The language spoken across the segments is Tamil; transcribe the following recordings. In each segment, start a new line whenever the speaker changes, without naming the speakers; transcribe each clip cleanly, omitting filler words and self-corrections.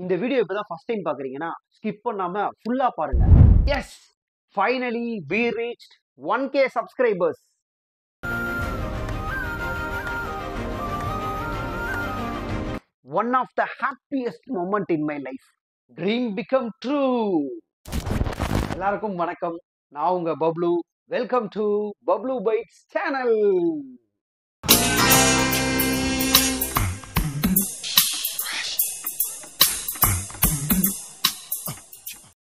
இந்த வீடியோ இப்பதான் ஃபர்ஸ்ட் டைம் பாக்குறீங்கன்னா ஸ்கிப் பண்ணாம ஃபுல்லா பாருங்க. Yes, finally we reached 1K subscribers. One of the happiest moment in my life. Dream become true. எல்லாருக்கும் வணக்கம். நான் உங்க Bablu. Welcome to Bablu bites channel.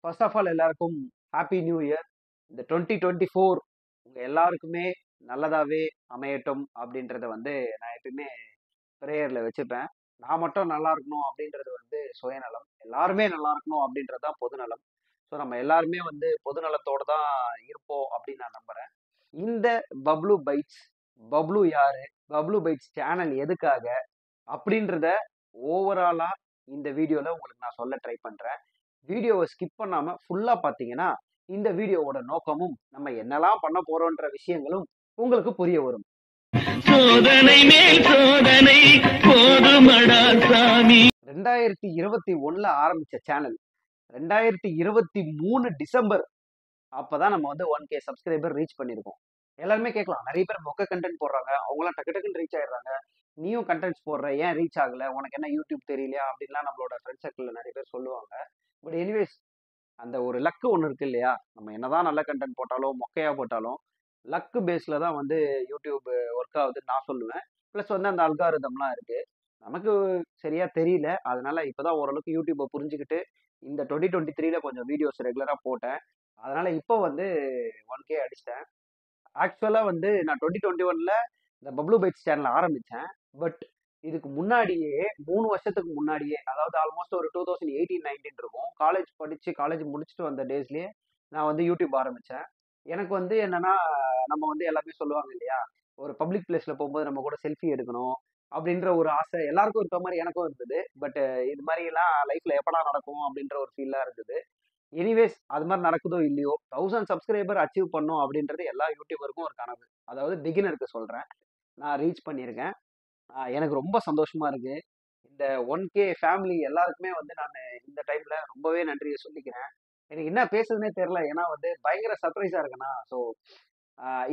First of all எல்லாருக்கும் ஹாப்பி நியூ இயர். இந்த 2024 உங்க எல்லாருக்குமே நல்லதாவே அமையட்டும் அப்படின்றத நான் எப்பயுமே ப்ரேயர்ல வச்சுப்பேன். நான் மட்டும் நல்லா இருக்கணும் அப்படின்றது சுயநலம். எல்லாருமே நல்லா இருக்கணும் அப்படின்றது தான் பொதுநலம். ஸோ நம்ம எல்லாருமே பொதுநலத்தோட தான் இருப்போம் அப்படின்னு நான் நம்புறேன். இந்த பப்ளு பைட்ஸ், பப்ளு யாரு, பப்ளு பைட்ஸ் சேனல் எதுக்காக அப்படின்றத ஓவராலா இந்த வீடியோல உங்களுக்கு நான் சொல்ல ட்ரை பண்றேன். வீடியோவை ஸ்கிப் பண்ணாம ஃபுல்லா பாத்தீங்கன்னா இந்த வீடியோவோட நோக்கமும் நம்ம என்னெல்லாம் பண்ண போறோம்ன்ற விஷயங்களும் உங்களுக்கு புரிய வரும். சோதனை மேல் சோதனை போதுமடா சாமி. 2021ல ஆரம்பிச்ச சேனல் 2023 டிசம்பர் அப்பதான் நம்ம 1K சப்ஸ்கிரைபர் ரீச் பண்ணிருக்கோம். எல்லாருமே கேட்கலாம், நிறைய பேர் மொக்க கண்டென்ட் போடுறாங்க, அவங்களாம் டக்கு டக்குன்னு ரீச் ஆயிடுறாங்க, நீயும் கண்டென்ட்ஸ் போடுற, ஏன் ரீச் ஆகல, உனக்கு என்ன யூடியூப் தெரியலையா அப்படின்லாம் நம்மளோட ஃப்ரெண்ட் சர்க்கிள்ல நிறைய பேர் சொல்லுவாங்க. பட் எனிவேஸ், அந்த ஒரு லக்கு ஒன்று இருக்கு இல்லையா, நம்ம என்னதான் நல்ல கண்டென்ட் போட்டாலும் மொக்கையா போட்டாலும் லக்கு பேஸ்ல தான் யூடியூப் ஒர்க் ஆகுதுன்னு நான் சொல்லுவேன். ப்ளஸ் அந்த அல்காரிதம்லாம் இருக்கு, நமக்கு சரியா தெரியல. அதனால இப்பதான் ஓரளவுக்கு யூடியூப்பை புரிஞ்சுக்கிட்டு இந்த 2023ல கொஞ்சம் வீடியோஸ் ரெகுலரா போட்டேன். அதனால இப்போ 1K அடிச்சிட்டேன். ஆக்சுவலா நான் 2021ல இந்த பப்ளு பைட்ஸ் சேனல் ஆரம்பிச்சேன். பட் இதுக்கு முன்னாடியே 3 வருஷத்துக்கு முன்னாடியே, அதாவது ஆல்மோஸ்ட் ஒரு 2018-19 இருக்கும், காலேஜ் முடிச்சுட்டு வந்த டேஸ்லயே நான் யூடியூப் ஆரம்பிச்சேன். எனக்கு என்னன்னா, நம்ம எல்லாமே சொல்லுவாங்க இல்லையா, ஒரு பப்ளிக் பிளேஸ்ல போகும்போது நம்ம கூட செல்ஃபி எடுக்கணும் அப்படின்ற ஒரு ஆசை எல்லாருக்கும் இருக்க மாதிரி எனக்கும் இருந்தது. பட் இது மாதிரி எல்லாம் லைஃப்ல எப்படா நடக்கும் அப்படின்ற ஒரு ஃபீலா இருந்தது. எனிவேஸ், அது மாதிரி நடக்குதோ இல்லையோ, 1000 சப்ஸ்கிரைபர் அச்சீவ் பண்ணும் அப்படின்றது எல்லா யூடியூபருக்கும் ஒரு கனவு. அதாவது பிகினருக்கு சொல்றேன். நான் ரீச் பண்ணியிருக்கேன். எனக்கு ரொம்ப சந்தோஷமா இருக்கு. இந்த 1K ஃபேமிலி எல்லாருக்குமே நான் இந்த டைம்ல ரொம்பவே நன்றியை சொல்லிக்கிறேன். எனக்கு என்ன பேசுறதுனே தெரியல. ஏன்னா பயங்கர சர்ப்ரைஸா இருக்குண்ணா. ஸோ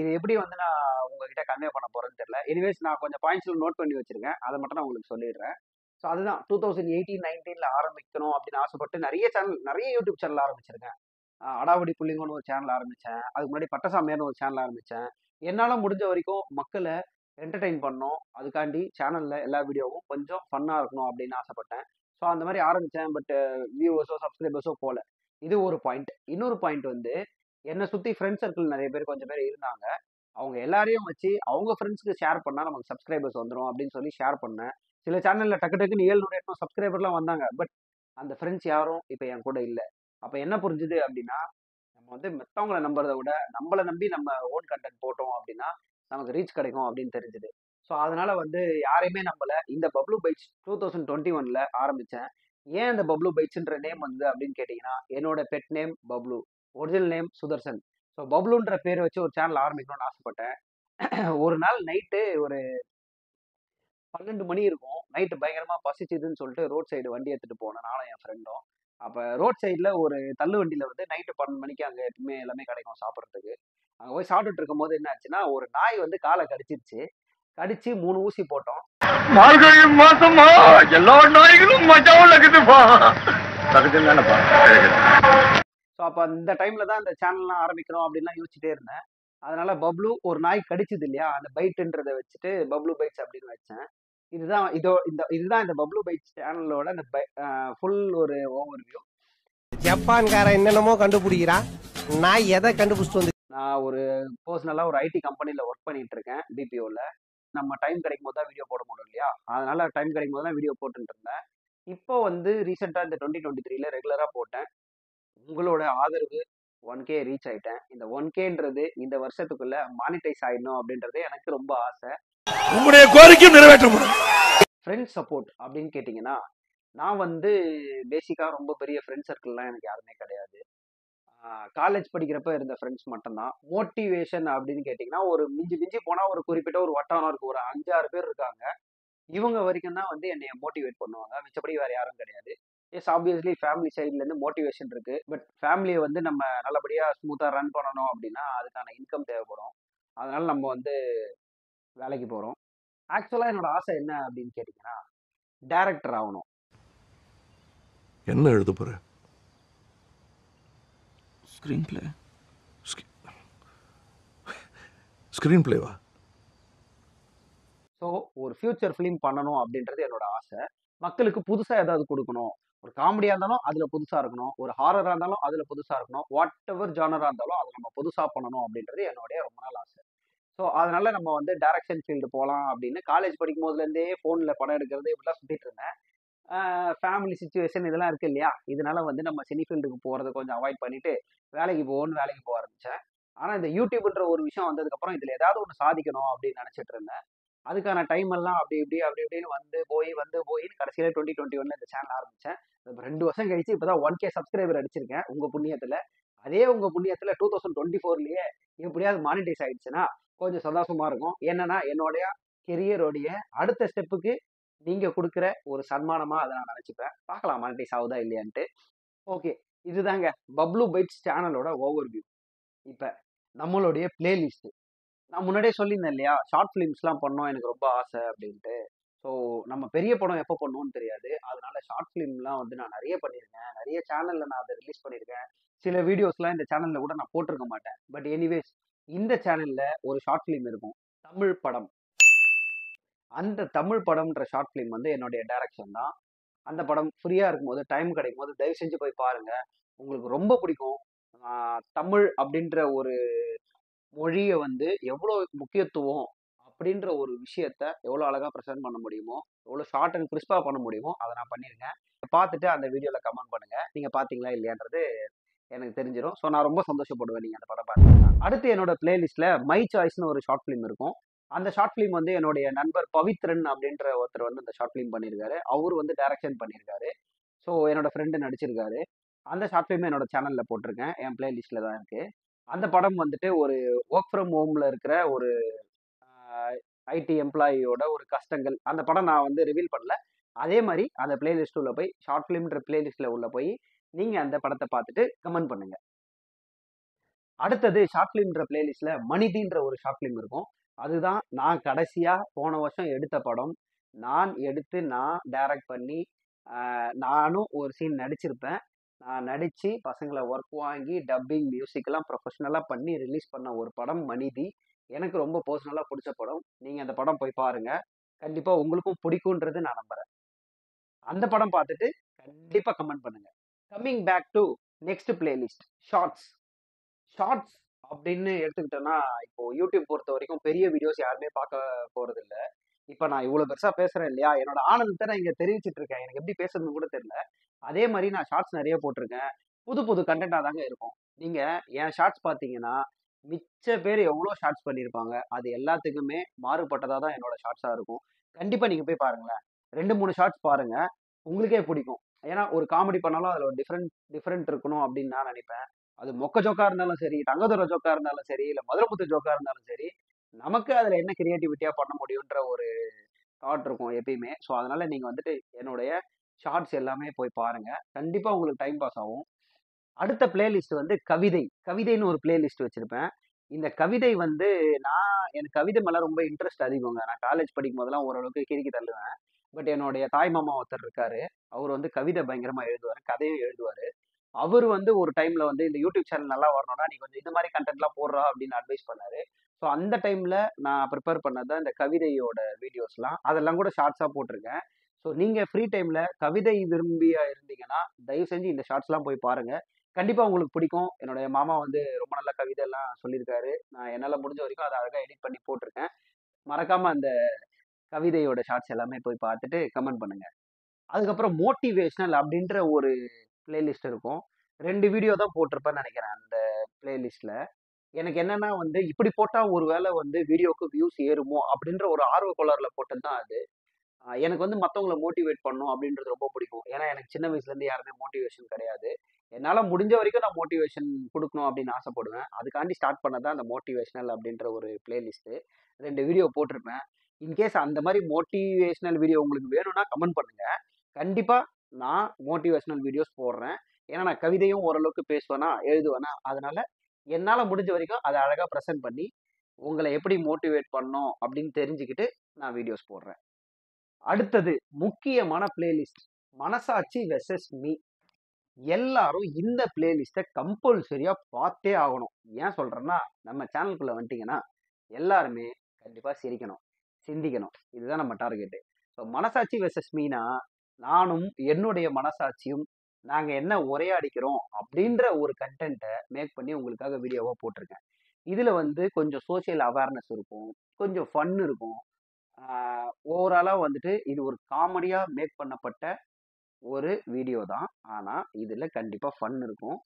இது எப்படி நான் உங்ககிட்ட கன்வே பண்ண போறேன்னு தெரியல. எனிவேஸ், நான் கொஞ்சம் பாயிண்ட்ஸ்ல நோட் பண்ணி வச்சிருக்கேன், அதை மட்டும் நான் உங்களுக்கு சொல்லிடுறேன். ஸோ அதுதான் 2018-19ல ஆரம்பிக்கணும் அப்படின்னு ஆசைப்பட்டு நிறைய யூடியூப் சேனல் ஆரம்பிச்சிருக்கேன். அடாவடி புள்ளிங்கன்னு ஒரு சேனல் ஆரம்பிச்சேன். அதுக்கு முன்னாடி பட்டசாமியார்னு ஒரு சேனல் ஆரம்பிச்சேன். என்னால முடிஞ்ச வரைக்கும் மக்களை என்டர்டெயின் பண்ணணும், அதுக்காண்டி சேனல்ல எல்லா வீடியோவும் கொஞ்சம் ஃபன்னா இருக்கணும் அப்படின்னு ஆசைப்பட்டேன். ஸோ அந்த மாதிரி ஆரம்பிச்சேன். பட் வியூவர்ஸோ சப்ஸ்கிரைபர்ஸோ போல. இது ஒரு பாயிண்ட். இன்னொரு பாயிண்ட் என்னை சுத்தி ஃப்ரெண்ட் சர்க்கிள் நிறைய பேர் கொஞ்சம் பேர் இருந்தாங்க. அவங்க எல்லாரையும் வச்சு அவங்க ஃப்ரெண்ட்ஸ்க்கு ஷேர் பண்ணா நமக்கு சப்ஸ்கிரைபர்ஸ் வந்துடும் அப்படின்னு சொல்லி ஷேர் பண்ணேன். சில சேனல்ல டக்கு டக்குன்னு 700 800 சப்ஸ்கிரைபர்லாம் வந்தாங்க. பட் அந்த ஃப்ரெண்ட்ஸ் யாரும் இப்போ என் கூட இல்லை. அப்ப என்ன புரிஞ்சுது அப்படின்னா, நம்ம மத்தவங்களை நம்புறதை விட நம்மளை நம்பி நம்ம ஓன் கண்டென்ட் போட்டோம் அப்படின்னா நமக்கு ரீச் கிடைக்கும் அப்படின்னு தெரிஞ்சுது. ஸோ அதனால யாரையுமே நம்பல. இந்த பப்ளு பைட்ஸ் 2021ல ஆரம்பிச்சேன். ஏன் இந்த பப்ளு பைட்ஸ்ன்ற நேம் அப்படின்னு கேட்டீங்கன்னா, என்னோட pet name Bablu, original name Sudarshan. So பப்ளுன்ற பேர் வச்சு ஒரு சேனல் ஆரம்பிக்கணும்னு ஆசைப்பட்டேன். ஒரு நாள் நைட்டு ஒரு 12 மணி இருக்கும். நைட்டு பயங்கரமா பசிச்சுதுன்னு சொல்லிட்டு ரோட் சைடு வண்டி எடுத்துட்டு போனேன், நானும் என் ஃப்ரெண்டும். அப்ப ரோட் சைட்ல ஒரு தள்ளு வண்டியில நைட்டு 12 மணிக்கு அங்க எப்பவுமே எல்லாமே கிடைக்கும் சாப்பிட்றதுக்கு. அங்க போய் சாப்பிட்டுட்டு இருக்கும் போது என்ன ஆச்சுன்னா, ஒரு நாய் காலை கடிச்சிருச்சு. கடிச்சு 3 ஊசி போட்டோம்.
மார்கழி மாசமா எல்லா நாய்களும் மஜாவும் லகுதுப்பா. லகுதுதானப்பா.
ஸோ அப்ப அந்த டைம்ல தான் இந்த சேனல்லாம் ஆரம்பிக்கிறோம் அப்படின்லாம் யோசிச்சுட்டே இருந்தேன். அதனால பப்ளு, ஒரு நாய் கடிச்சது இல்லையா, அந்த பைட்ன்றதை வச்சுட்டு பப்ளு பைட்ஸ் அப்படின்னு வச்சேன். இதுதான் இந்த பப்ளு பைட்ஸ் சேனலோட அந்த ஃபுல் ஒரு ஓவர்வியூ.
ஜப்பான்காரன் என்னென்னமோ கண்டுபிடிக்கிறான், நான் எதை கண்டுபிடிச்சிட்டு வந்து.
நான் ஒரு பர்சனலா ஒரு ஐடி கம்பெனில ஒர்க் பண்ணிட்டு இருக்கேன், பிபிஓல. நம்ம டைம் கிடைக்கும் போது தான் வீடியோ போட முடியும் இல்லையா, அதனால டைம் கிடைக்கும் போது தான் வீடியோ போட்டுட்டு இருந்தேன். இப்போ ரீசெண்டா இந்த 2023ல ரெகுலரா போட்டேன். உங்களோட ஆதரவு 1K ரீச் ஆயிட்டேன். இந்த 1Kன்றது இந்த வருஷத்துக்குள்ள மானிட்டைஸ் ஆயிடணும் அப்படின்றது எனக்கு ரொம்ப ஆசை.
உங்களுடைய கோரிக்கை நிறைவேற்ற முடியும்.
ஃப்ரெண்ட் சப்போர்ட் அப்படின்னு கேட்டீங்கன்னா, நான் பேசிக்கா ரொம்ப பெரிய ஃப்ரெண்ட் சர்க்கிள்லாம் எனக்கு யாருமே கிடையாது. காலேஜ் படிக்கிறப்ப இருந்த ஃப்ரெண்ட்ஸ் மட்டும்தான். மோட்டிவேஷன் அப்படின்னு கேட்டிங்கன்னா, ஒரு மிஞ்சி மிஞ்சி போனா ஒரு குறிப்பிட்ட ஒரு வட்டாரம் இருக்கு, ஒரு 5 6 பேர் இருக்காங்க. இவங்க வரைக்கும் தான் என்னைய மோட்டிவேட் பண்ணுவாங்க. மிச்சபடி வேற யாரும் கிடையாது. எஸ் ஆப்வியஸ்லி ஃபேமிலி சைட்லேருந்து மோட்டிவேஷன் இருக்குது. பட் ஃபேமிலியை வந்து நம்ம நல்லபடியாக ஸ்மூத்தாக ரன் பண்ணணும் அப்படின்னா அதுக்கான இன்கம் தேவைப்படும். அதனால நம்ம வந்து வேலைக்கு போகிறோம். ஆக்சுவலாக என்னோட ஆசை என்ன அப்படின்னு கேட்டிங்கன்னா டேரக்டர் ஆகணும்.
என்ன எழுத போற?
Screen play.
ஸ்கிரீன் பிளேவா?
ஸோ ஒரு ஃபியூச்சர் ஃபிலிம் பண்ணணும் அப்படின்றது என்னோட ஆசை. மக்களுக்கு புதுசாக ஏதாவது கொடுக்கணும். ஒரு காமெடியாக இருந்தாலும் அதில் புதுசாக இருக்கணும். ஒரு ஹாரராக இருந்தாலும் அதில் புதுசாக இருக்கணும். வாட் எவர் ஜானராக இருந்தாலும் அதை நம்ம புதுசாக பண்ணணும் அப்படின்றது என்னுடைய ரொம்ப நாள் ஆசை. ஸோ அதனால நம்ம வந்து டைரக்ஷன் ஃபீல்டு போகலாம் அப்படின்னு காலேஜ் படிக்கும் போதுலேருந்தே ஃபோனில் படம் எடுக்கிறது இப்படிலாம் சுற்றிட்டு இருந்தேன். ஃபேமிலி சுச்சுவேஷன் இதெல்லாம் இருக்கு இல்லையா, இதனால வந்து நம்ம சினி ஃபீல்டுக்கு போகிறத கொஞ்சம் அவாய்ட் பண்ணிட்டு வேலைக்கு போக ஆரம்பித்தேன். ஆனால் இந்த யூடியூப்ன்ற ஒரு விஷயம் வந்ததுக்கப்புறம் இதில் ஏதாவது ஒன்று சாதிக்கணும் அப்படின்னு நினச்சிட்டு இருந்தேன். அதுக்கான டைம் எல்லாம் அப்படி இப்படின்னு வந்து போயின்னு கடைசியில் 2021 இந்த சேனல் ஆரம்பித்தேன். 2 வருஷம் கழிச்சு இப்போ தான் 1K சப்ஸ்கிரைபர் அடிச்சிருக்கேன் உங்கள் புண்ணியத்தில். அதே உங்கள் புண்ணியத்தில் 2024 எப்படியாவது மானிட்டைஸ் ஆயிடுச்சுன்னா கொஞ்சம் சந்தோஷமா இருக்கும். என்னன்னா என்னுடைய கெரியரோடைய அடுத்த ஸ்டெப்புக்கு நீங்கள் கொடுக்குற ஒரு சன்மானமாக அதை நான் நினச்சிப்பேன். பார்க்கலாம் மானிட்டைஸ் ஆகுதா இல்லையான்ட்டு. ஓகே, இதுதாங்க பப்ளூ பைட்ஸ் சேனலோட ஓவர்வியூ. இப்போ நம்மளுடைய பிளேலிஸ்ட்டு நான் முன்னாடியே சொல்லியிருந்தேன் இல்லையா, ஷார்ட் ஃபிலிம்ஸ்லாம் பண்ணோம் எனக்கு ரொம்ப ஆசை அப்படின்ட்டு. ஸோ நம்ம பெரிய படம் எப்போ பண்ணுவோன்னு தெரியாது. அதனால ஷார்ட் ஃபிலிம்லாம் வந்து நான் நிறைய பண்ணியிருக்கேன். நிறைய சேனலில் நான் அதை ரிலீஸ் பண்ணியிருக்கேன். சில வீடியோஸ்லாம் இந்த சேனலில் கூட நான் போட்டிருக்க மாட்டேன். பட் எனிவேஸ் இந்த சேனலில் ஒரு ஷார்ட் ஃபிலிம் இருக்கும், தமிழ் படம். அந்த தமிழ் படம்ன்ற ஷார்ட் ஃபிலிம் வந்து என்னுடைய டைரக்ஷன் தான். அந்த படம் ஃப்ரீயாக இருக்கும்போது டைம் கிடைக்கும் போது தயவு செஞ்சு போய் பாருங்கள், உங்களுக்கு ரொம்ப பிடிக்கும். தமிழ் அப்படின்ற ஒரு மொழியை வந்து எவ்வளோ முக்கியத்துவம் அப்படின்ற ஒரு விஷயத்த எவ்வளோ அழகாக ப்ரெசென்ட் பண்ண முடியுமோ, எவ்வளோ ஷார்ட் அண்ட் கிறிஸ்பாக பண்ண முடியுமோ அதை நான் பண்ணியிருக்கேன். பார்த்துட்டு அந்த வீடியோவில் கமெண்ட் பண்ணுங்கள், நீங்கள் பார்த்தீங்களா இல்லையான்றது எனக்கு தெரிஞ்சிடும். ஸோ நான் ரொம்ப சந்தோஷப்படுவேன் நீங்கள் அந்த படம் பார்த்தீங்கன்னா. அடுத்து என்னோட பிளேலிஸ்ட்டில் மை சாய்ஸ்னு ஒரு ஷார்ட் ஃபிலிம் இருக்கும். அந்த ஷார்ட் ஃபிலிம் வந்து என்னுடைய நண்பர் பவித்ரன் அப்படின்ற ஒருத்தர் வந்து அந்த ஷார்ட் ஃபிலிம் பண்ணியிருக்காரு. அவர் வந்து டைரக்ஷன் பண்ணியிருக்காரு. ஸோ என்னோட ஃப்ரெண்டு நடிச்சிருக்காரு. அந்த ஷார்ட் ஃபிலிம் என்னோட சேனலில் போட்டிருக்கேன், என் பிளேலிஸ்ட்டில் தான் இருக்குது. அந்த படம் வந்துட்டு ஒரு ஒர்க் ஃப்ரம் ஹோமில் இருக்கிற ஒரு ஐடி எம்ப்ளாயியோட ஒரு கஷ்டங்கள். அந்த படம் நான் வந்து ரிவீல் பண்ணல. அதே மாதிரி அந்த பிளேலிஸ்ட் உள்ள போய் ஷார்ட் ஃபிலிம்ன்ற பிளேலிஸ்ட்டில் உள்ள போய் நீங்கள் அந்த படத்தை பார்த்துட்டு கமெண்ட் பண்ணுங்கள். அடுத்தது ஷார்ட் ஃபிலிம்ன்ற பிளேலிஸ்ட்டில் மனிதின்ற ஒரு ஷார்ட் ஃபிலிம் இருக்கும். அதுதான் நான் கடைசியாக போன வருஷம் எடுத்த படம். நான் எடுத்து நான் டைரக்ட் பண்ணி நானும் ஒரு சீன் நடிச்சிருப்பேன். நான் நடித்து பசங்களை ஒர்க் வாங்கி டப்பிங் மியூசிக்கெல்லாம் ப்ரொஃபஷ்னலாக பண்ணி ரிலீஸ் பண்ண ஒரு படம் மனிதி. எனக்கு ரொம்ப பர்சனலாக பிடிச்ச படம். நீங்கள் அந்த படம் போய் பாருங்கள், கண்டிப்பாக உங்களுக்கும் பிடிக்குன்றது நான் நம்புகிறேன். அந்த படம் பார்த்துட்டு கண்டிப்பாக கமெண்ட் பண்ணுங்கள். Coming back to next playlist, shorts. Shorts அப்படின்னு எடுத்துக்கிட்டோன்னா இப்போ யூடியூப் பொறுத்த வரைக்கும் பெரிய வீடியோஸ் யாருமே பார்க்க போகிறது இல்லை. இப்போ நான் இவ்வளோ பெருசாக பேசுகிறேன் இல்லையா, என்னோட ஆனந்தத்தை நான் இங்கே தெரிவிச்சிட்டு இருக்கேன். எனக்கு எப்படி பேசுறதுன்னு கூட தெரியல. அதே மாதிரி நான் ஷார்ட்ஸ் நிறைய போட்டிருக்கேன். புது புது கண்டென்ட்டாக தாங்க இருக்கும். நீங்கள் என் ஷார்ட்ஸ் பார்த்தீங்கன்னா மிச்ச பேர் எவ்வளோ ஷார்ட்ஸ் பண்ணியிருப்பாங்க, அது எல்லாத்துக்குமே மாறுபட்டதாக தான் என்னோட ஷார்ட்ஸாக இருக்கும். கண்டிப்பாக நீங்கள் போய் பாருங்களேன், 2-3 ஷார்ட்ஸ் பாருங்கள், உங்களுக்கே பிடிக்கும். ஏன்னா ஒரு காமெடி பண்ணாலும் அதில் ஒரு டிஃப்ரெண்ட் இருக்கணும் அப்படின்னு நான் நினைப்பேன். அது மொக்க ஜோக்காக இருந்தாலும் சரி, தங்கதுரை ஜோக்காக இருந்தாலும் சரி, இல்லை மதுரமுத்து ஜோக்காக இருந்தாலும் சரி, நமக்கு அதில் என்ன கிரியேட்டிவிட்டியாக பண்ண முடியுன்ற ஒரு தாட் இருக்கும் எப்பயுமே. ஸோ அதனால் நீங்கள் வந்துட்டு என்னுடைய ஷார்ட்ஸ் எல்லாமே போய் பாருங்கள், கண்டிப்பாக உங்களுக்கு டைம் பாஸ் ஆகும். அடுத்த பிளேலிஸ்ட் வந்து கவிதைன்னு ஒரு பிளேலிஸ்ட் வச்சுருப்பேன். இந்த கவிதை வந்து எனக்கு கவிதை மேலே ரொம்ப இன்ட்ரெஸ்ட் அதிகங்க. நான் காலேஜ் படிக்கும் போதெல்லாம் ஓரளவுக்கு கிறுக்கி தள்ளுவேன். பட் என்னுடைய தாய் மாமா ஒருத்தர் இருக்காரு, அவர் வந்து கவிதை பயங்கரமாக எழுதுவார், கதையும் எழுதுவார். அவர் வந்து ஒரு டைமில் வந்து இந்த யூடியூப் சேனல் நல்லா வரணும்னா நீ கொஞ்சம் இந்த மாதிரி கண்டென்ட்லாம் போடுறா அப்படின்னு அட்வைஸ் பண்ணார். ஸோ அந்த டைமில் நான் ப்ரிப்பேர் பண்ணது தான் இந்த கவிதையோட வீடியோஸ்லாம். அதெல்லாம் கூட ஷார்ட்ஸாக போட்டிருக்கேன். ஸோ நீங்கள் ஃப்ரீ டைமில் கவிதை விரும்பியா இருந்தீங்கன்னா தயவு செஞ்சு இந்த ஷார்ட்ஸ்லாம் போய் பாருங்கள், கண்டிப்பாக உங்களுக்கு பிடிக்கும். என்னுடைய மாமா வந்து ரொம்ப நல்ல கவிதையெல்லாம் சொல்லியிருக்காரு. நான் என்னால் முடிஞ்ச வரைக்கும் அதை அழகாக எடிட் பண்ணி போட்டிருக்கேன். மறக்காமல் அந்த கவிதையோட ஷார்ட்ஸ் எல்லாமே போய் பார்த்துட்டு கமெண்ட் பண்ணுங்கள். அதுக்கப்புறம் மோட்டிவேஷ்னல் அப்படின்ற ஒரு பிளேலிஸ்ட் இருக்கும். 2 வீடியோ தான் போட்டிருப்பேன்னு நினைக்கிறேன் அந்த பிளேலிஸ்ட்டில். எனக்கு என்னென்னா வந்து இப்படி போட்டால் ஒரு வேளை வந்து வீடியோவுக்கு வியூஸ் ஏறுமோ அப்படின்ற ஒரு ஆர்வ கோளாறுல போட்டது தான் அது. எனக்கு வந்து மற்றவங்களை மோட்டிவேட் பண்ணணும் அப்படின்றது ரொம்ப பிடிக்கும். ஏன்னா எனக்கு சின்ன வயசுலேருந்து யாருமே மோட்டிவேஷன் கிடையாது. என்னால் முடிஞ்ச வரைக்கும் நான் மோட்டிவேஷன் கொடுக்கணும் அப்படின்னு ஆசைப்படுவேன். அதுக்காண்டி ஸ்டார்ட் பண்ணது தான் அந்த மோட்டிவேஷ்னல் அப்படின்ற ஒரு பிளேலிஸ்ட்டு. 2 வீடியோ போட்டிருப்பேன். இன்கேஸ் அந்த மாதிரி மோட்டிவேஷ்னல் வீடியோ உங்களுக்கு வேணும்னா கமெண்ட் பண்ணுங்கள், கண்டிப்பாக நான் மோட்டிவேஷனல் வீடியோஸ் போடுறேன். ஏன்னா நான் கவிதையும் ஓரளவுக்கு பேசுவேனா, எழுதுவேனா, அதனால என்னால முடிஞ்ச வரைக்கும் அத அழகா பிரசன்ட் பண்ணி, உங்கள எப்படி மோட்டிவேட் பண்ணணும் அப்படின்னு தெரிஞ்சுக்கிட்டு நான் வீடியோஸ் போடுறேன். அடுத்தது முக்கியமான பிளேலிஸ்ட் மனசாட்சி வெர்சஸ் மீ. எல்லாரும் இந்த பிளேலிஸ்ட்டை கம்பல்சரியா பார்த்தே ஆகணும். ஏன் சொல்றேன்னா, நம்ம சேனலுக்குள்ள வந்துட்டீங்கன்னா, எல்லாருமே கண்டிப்பா சிரிக்கணும், சிந்திக்கணும். இதுதான் நம்ம டார்கெட்டு. ஸோ மனசாட்சி வெர்சஸ் மீனா, நானும் என்னுடைய மனசாட்சியும் நாங்க என்ன உரையாடிக்கிறோம் அப்படின்ற ஒரு கண்டென்ட்டை மேக் பண்ணி உங்களுக்காக வீடியோவா போட்டிருக்கேன். இதுல வந்து கொஞ்சம் சோசியல் அவேர்னஸ் இருக்கும், கொஞ்சம் ஃபன் இருக்கும். ஓவராலா வந்துட்டு இது ஒரு காமெடியா மேக் பண்ணப்பட்ட ஒரு வீடியோ தான். ஆனா இதுல கண்டிப்பா ஃபன் இருக்கும்.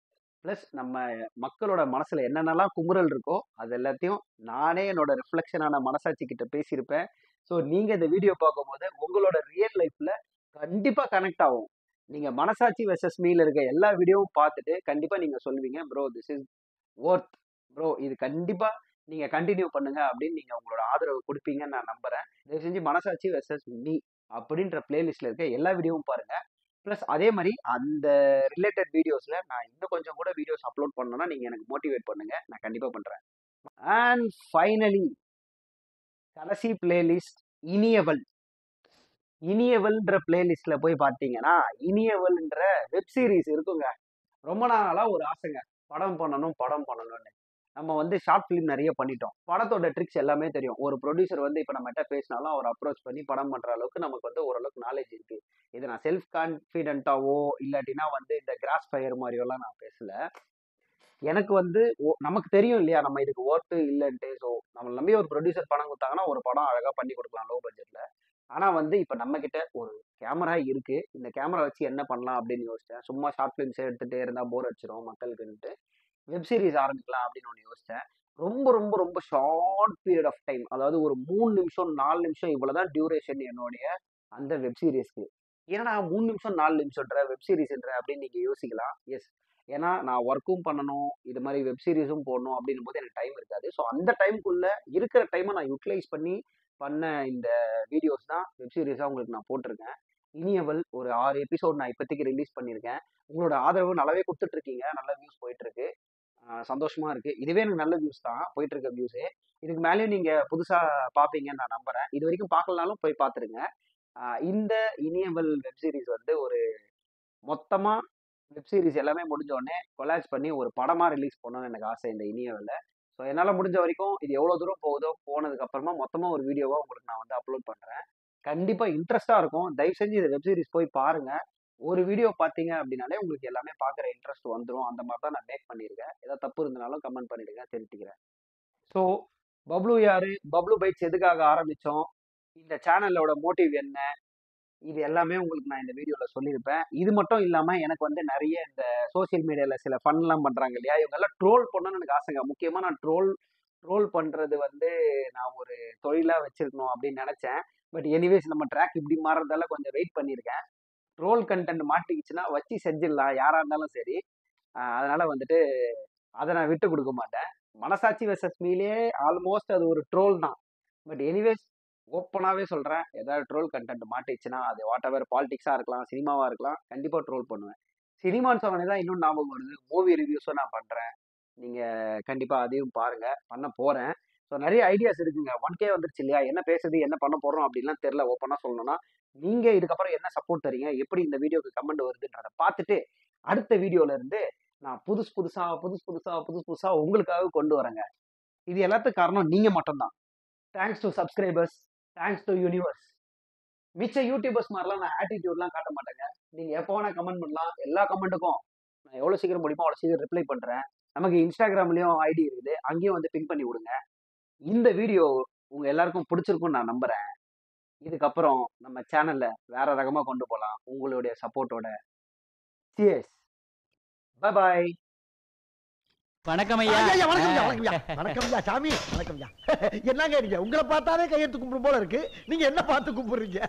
பிளஸ் நம்ம மக்களோட மனசுல என்னென்னலாம் குமுறல் இருக்கோ அது எல்லாத்தையும் நானே என்னோட ரிஃப்ளெக்ஷனான மனசாட்சி கிட்ட பேசியிருப்பேன். ஸோ நீங்க இந்த வீடியோ பார்க்கும்போது உங்களோட ரியல் லைஃப்ல கண்டிப்பா கனெக்ட் ஆகும். நீங்க மனசாட்சி வெர்சஸ் மீல இருக்க எல்லா வீடியோவும் பார்த்துட்டு கண்டிப்பா நீங்க சொல்லுவீங்க, bro this is worth bro, இது கண்டிப்பா நீங்க கண்டினியூ பண்ணுங்க அப்படின்னு நீங்க உங்களோட ஆதரவு கொடுப்பீங்கன்னு நான் நம்புறேன். தயவு செஞ்சு மனசாட்சி வெர்சஸ் மீ அப்படின்ற பிளேலிஸ்ட்ல இருக்க எல்லா வீடியோவும் பாருங்க. ப்ளஸ் அதே மாதிரி அந்த ரிலேட்டட் வீடியோஸ்ல நான் இன்னும் கொஞ்சம் கூட வீடியோஸ் அப்லோட் பண்ணணும்னா நீங்க எனக்கு மோட்டிவேட் பண்ணுங்க, நான் கண்டிப்பா பண்றேன். அண்ட் ஃபைனலி கடைசி பிளேலிஸ்ட் இனியவள். இனியவள்ன்ற பிளேலிஸ்ட்ல போய் பார்த்தீங்கன்னா, இனியவள்ன்ற வெப் சீரிஸ் இருக்குங்க. ரொம்ப நாளா ஒரு ஆசைங்க, படம் பண்ணணும் படம் பண்ணணும்னு. நம்ம வந்து ஷார்ட் ஃபிலிம் நிறைய பண்ணிட்டோம். படத்தோட ட்ரிக்ஸ் எல்லாமே தெரியும். ஒரு ப்ரொடியூசர் வந்து இப்போ நம்மகிட்ட பேசினாலும் அவர் அப்ரோச் பண்ணி படம் பண்ற அளவுக்கு நமக்கு வந்து ஓரளவுக்கு நாலேஜ் இருக்கு. இது நான் செல்ஃப் கான்ஃபிடென்ட்டாவோ இல்லாட்டினா வந்து இந்த கிராஸ் ஃபயர் மாதிரியெல்லாம் நான் பேசல. எனக்கு வந்து நமக்கு தெரியும் இல்லையா நம்ம இதுக்கு ஒர்த்து இல்லைன்ட்டு. ஸோ நம்மளை நம்பி ஒரு ப்ரொடியூசர் பணம் கொடுத்தாங்கன்னா ஒரு படம் அழகா பண்ணி கொடுக்கலாம் லோ பட்ஜெட்ல. ஆனா வந்து இப்ப நம்ம கிட்ட ஒரு கேமரா இருக்கு, இந்த கேமரா வச்சு என்ன பண்ணலாம் அப்படின்னு யோசிச்சேன். சும்மா ஷார்ட் ஃபிலிம்ஸ் எடுத்துட்டே இருந்தா போர் அடிச்சிடும் மக்களுக்குன்ட்டு வெப் சீரிஸ் ஆரம்பிக்கலாம் அப்படின்னு ஒன்று யோசிச்சேன். ரொம்ப ரொம்ப ரொம்ப ஷார்ட் பீரியட் ஆஃப் டைம், அதாவது ஒரு 3 நிமிஷம் 4 நிமிஷம் இவ்வளவுதான் டியூரேஷன் என்னுடைய அந்த வெப் சீரிஸ்க்கு. ஏன்னா 3 நிமிஷம் 4 நிமிஷம்ன்ற வெப் சீரிஸ்ன்ற அப்படின்னு நீங்க யோசிக்கலாம். எஸ், ஏன்னா நான் ஒர்க்கும் பண்ணணும், இது மாதிரி வெப் சீரிஸும் போடணும் அப்படின்னும் போது எனக்கு டைம் இருக்காது. ஸோ அந்த டைமுக்குள்ள இருக்கிற டைமை நான் யூட்டிலைஸ் பண்ணி பண்ண இந்த வீடியோஸ் தான் வெப் சீரிஸாக உங்களுக்கு நான் போட்டிருக்கேன். இனியவள் ஒரு 6 எபிசோட் நான் இப்போதைக்கு ரிலீஸ் பண்ணியிருக்கேன். உங்களோட ஆதரவு நல்லாவே கொடுத்துட்டு இருக்கீங்க, நல்ல வியூஸ் போயிட்டு இருக்கு. சந்தோஷமா இருக்கு. இதுவே எனக்கு நல்ல வியூஸ் தான் போயிட்டு இருக்க வியூஸே. இதுக்கு மேலேயும் நீங்க புதுசா பார்ப்பீங்கன்னு நான் நம்புறேன். இது வரைக்கும் பார்க்கலனாலும் போய் பார்த்துருங்க. இந்த இனியவள் வெப் சீரிஸ் வந்து ஒரு மொத்தமா வெப் சீரிஸ் எல்லாமே முடிஞ்ச உடனே கொலாஜ் பண்ணி ஒரு படமா ரிலீஸ் பண்ணணும்னு எனக்கு ஆசை இந்த இனியவல்ல. ஸோ என்னால் முடிஞ்ச வரைக்கும் இது எவ்வளோ தூரம் போகுதோ போனதுக்கு அப்புறமா மொத்தமாக ஒரு வீடியோவா உங்களுக்கு நான் வந்து அப்லோட் பண்ணுறேன். கண்டிப்பாக இன்ட்ரெஸ்டாக இருக்கும். தயவு செஞ்சு இந்த வெப் சீரிஸ் போய் பாருங்க. ஒரு வீடியோ பார்த்தீங்க அப்படின்னாலே உங்களுக்கு எல்லாமே பார்க்குற இன்ட்ரெஸ்ட் வந்துடும். அந்த மாதிரி தான் நான் மேக் பண்ணியிருக்கேன். ஏதாவது தப்பு இருந்தனாலும் கமெண்ட் பண்ணிடுங்க, தெரிஞ்சுக்கிறேன். ஸோ பப்ளு யாரு, பப்ளு பைட்ஸ் எதுக்காக ஆரம்பித்தோம், இந்த சேனலோட மோட்டிவ் என்ன, இது எல்லாமே உங்களுக்கு நான் இந்த வீடியோவில் சொல்லியிருப்பேன். இது மட்டும் இல்லாமல் எனக்கு வந்து நிறைய இந்த சோசியல் மீடியாவில் சில ஃபன்லாம் பண்ணுறாங்க இல்லையா, இவங்கெல்லாம் ட்ரோல் பண்ணணும்னு எனக்கு ஆசைங்க. முக்கியமாக நான் ட்ரோல் பண்ணுறது வந்து நான் ஒரு தொழிலாக வச்சிருக்கணும் அப்படின்னு நினச்சேன். பட் எனிவேஸ் நம்ம ட்ராக் இப்படி மாறுறதால கொஞ்சம் வெயிட் பண்ணியிருக்கேன். ட்ரோல் கண்டென்ட் மாட்டிக்கிச்சுன்னா வச்சு செஞ்சிடலாம் யாராக இருந்தாலும் சரி. அதனால வந்துட்டு அதை நான் விட்டு கொடுக்க மாட்டேன். மனசாட்சி வெர்சஸ் மீலே ஆல்மோஸ்ட் அது ஒரு ட்ரோல் தான். பட் எனிவேஸ் ஓப்பனாகவே சொல்கிறேன், ஏதாவது ட்ரோல் கண்டென்ட் மாட்டிச்சுன்னா அது வாட் எவர் பாலிடிக்ஸாக இருக்கலாம், சினிமாவாக இருக்கலாம், கண்டிப்பாக ட்ரோல் பண்ணுவேன். சினிமான்னு சொன்னே தான் இன்னும் ஞாபகம் வருது, மூவி ரிவ்யூஸும் நான் பண்ணுறேன். நீங்கள் கண்டிப்பாக அதையும் பாருங்கள், பண்ண போகிறேன். ஸோ நிறைய ஐடியாஸ் இருக்குங்க. 1K வந்துருச்சு இல்லையா, என்ன பேசுறது என்ன பண்ண போகிறோம் அப்படின்லாம் தெரில. ஓப்பனாக சொல்லணும்னா நீங்கள் இதுக்கப்புறம் என்ன சப்போர்ட் தரீங்க, எப்படி இந்த வீடியோக்கு கமெண்ட் வருதுன்றதை பார்த்துட்டு அடுத்த வீடியோல இருந்து நான் புதுசு புதுசாக உங்களுக்காக கொண்டு வரேங்க. இது எல்லாத்துக்கும் காரணம் நீங்கள் மட்டும்தான். Thanks to subscribers, thanks to universe. மிச்ச யூடியூபர்ஸ் மாதிரிலாம் நான் ஆட்டிடியூட்லாம் காட்ட மாட்டேங்க. நீங்கள் எப்போ வேணால் கமெண்ட் பண்ணலாம். எல்லா கமெண்ட்டுக்கும் நான் எவ்வளோ சீக்கிரம் முடியுமோ அவ்வளோ சீக்கிரம் ரிப்ளை பண்ணுறேன். நமக்கு இன்ஸ்டாகிராம்லேயும் ஐடி இருக்குது, அங்கேயும் வந்து பின் பண்ணி விடுங்க. இந்த வீடியோ உங்கள் எல்லாருக்கும் பிடிச்சிருக்குன்னு நான் நம்புகிறேன். இதுக்கப்புறம் நம்ம சேனலில் வேற ரகமாக கொண்டு போகலாம் உங்களுடைய சப்போர்ட்டோட. Cheers, bye bye.
வணக்கம் ஐயா.
வணக்கம் சாமி, வணக்கம். என்னங்க நீங்க உங்களை பார்த்தாலே கையெழுத்து கும்பிடும் போல இருக்கு, நீங்க என்ன பார்த்து கும்பிடுறீங்க?